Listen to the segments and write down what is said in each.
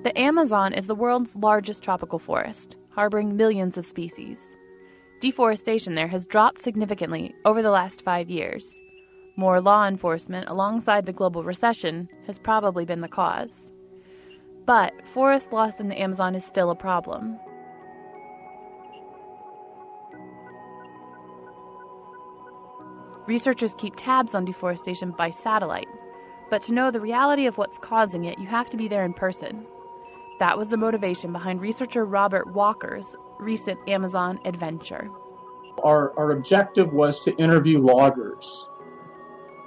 The Amazon is the world's largest tropical forest, harboring millions of species. Deforestation there has dropped significantly over the last 5 years. More law enforcement alongside the global recession has probably been the cause. But forest loss in the Amazon is still a problem. Researchers keep tabs on deforestation by satellite, but to know the reality of what's causing it, you have to be there in person. That was the motivation behind researcher Robert Walker's recent Amazon adventure. Our objective was to interview loggers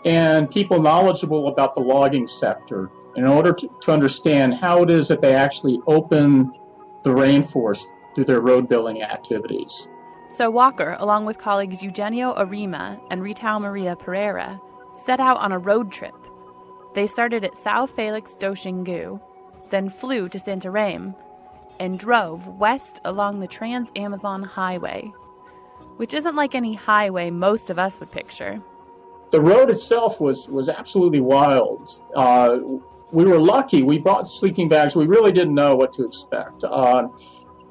and people knowledgeable about the logging sector in order to understand how it is that they actually open the rainforest through their road building activities. So Walker, along with colleagues Eugenio Arima and Rital Maria Pereira, set out on a road trip. They started at São Felix do Xingu, then flew to Santarém, and drove west along the Trans-Amazon Highway, which isn't like any highway most of us would picture. The road itself was absolutely wild. We were lucky. We brought sleeping bags. We really didn't know what to expect.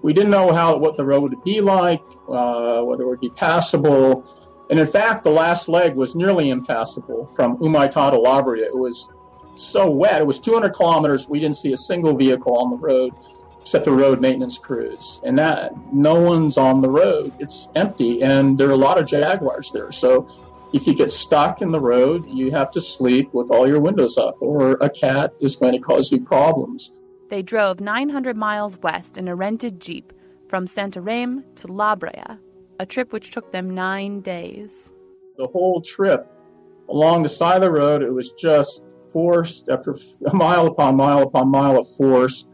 We didn't know what the road would be like, whether it would be passable. And in fact, the last leg was nearly impassable from Humaitá to Labria. It was so wet. It was 200 kilometers. We didn't see a single vehicle on the road except the road maintenance crews. And that no one's on the road. It's empty, and there are a lot of jaguars there. So if you get stuck in the road, you have to sleep with all your windows up, or a cat is going to cause you problems. They drove 900 miles west in a rented Jeep from Santarém to Labria, a trip which took them 9 days. The whole trip along the side of the road, it was just forest after mile upon mile upon mile of forest.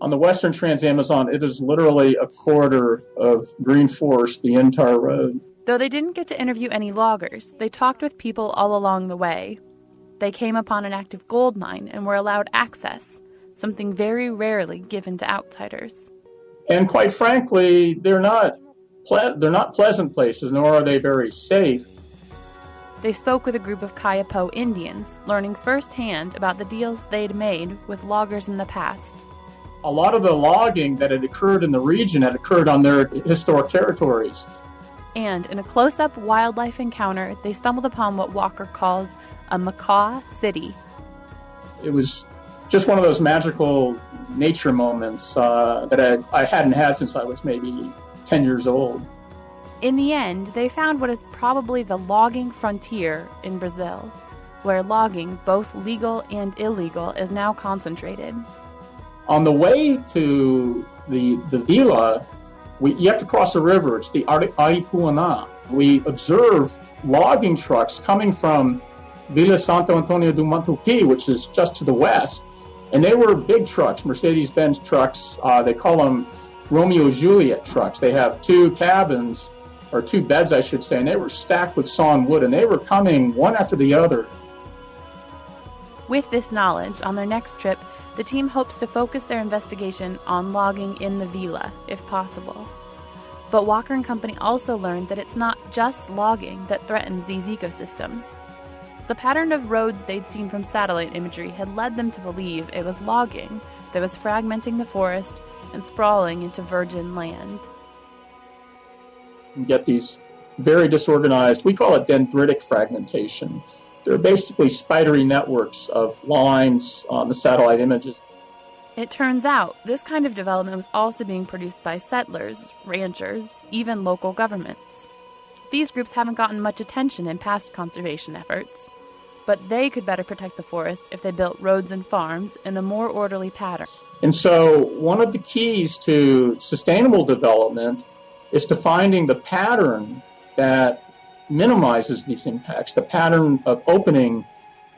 On the western Trans-Amazon, it is literally a corridor of green forest the entire road. Though they didn't get to interview any loggers, they talked with people all along the way. They came upon an active gold mine and were allowed access, something very rarely given to outsiders. And quite frankly, they're not pleasant places, nor are they very safe. They spoke with a group of Kayapo Indians, learning firsthand about the deals they'd made with loggers in the past. A lot of the logging that had occurred in the region had occurred on their historic territories. And in a close-up wildlife encounter, they stumbled upon what Walker calls a macaw city. It was just one of those magical nature moments that I hadn't had since I was maybe 10 years old. In the end, they found what is probably the logging frontier in Brazil, where logging, both legal and illegal, is now concentrated. On the way to the villa, you have to cross a river. It's the Aripuanã. We observed logging trucks coming from Vila Santo Antônio do Matupi, which is just to the west. And they were big trucks, Mercedes-Benz trucks. They call them Romeo and Juliet trucks. They have two cabins, or two beds, I should say, and they were stacked with sawn wood, and they were coming one after the other. With this knowledge, on their next trip, the team hopes to focus their investigation on logging in the villa, if possible. But Walker and company also learned that it's not just logging that threatens these ecosystems. The pattern of roads they'd seen from satellite imagery had led them to believe it was logging that was fragmenting the forest and sprawling into virgin land. You get these very disorganized, we call it dendritic fragmentation. They're basically spidery networks of lines on the satellite images. It turns out this kind of development was also being produced by settlers, ranchers, even local governments. These groups haven't gotten much attention in past conservation efforts, but they could better protect the forest if they built roads and farms in a more orderly pattern. And so one of the keys to sustainable development is to finding the pattern that minimizes these impacts, the pattern of opening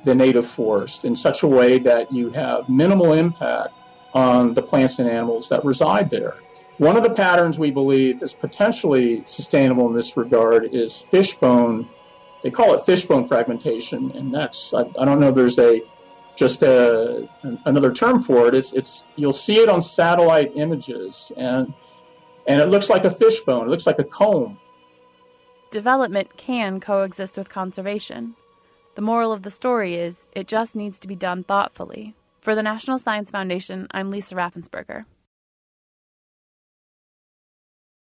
the native forest in such a way that you have minimal impact on the plants and animals that reside there. One of the patterns we believe is potentially sustainable in this regard is fishbone. They call it fishbone fragmentation, and that's, I don't know if there's another term for it. It's you'll see it on satellite images, and it looks like a fishbone. It looks like a comb. Development can coexist with conservation. The moral of the story is it just needs to be done thoughtfully. For the National Science Foundation, I'm Lisa Raffensperger.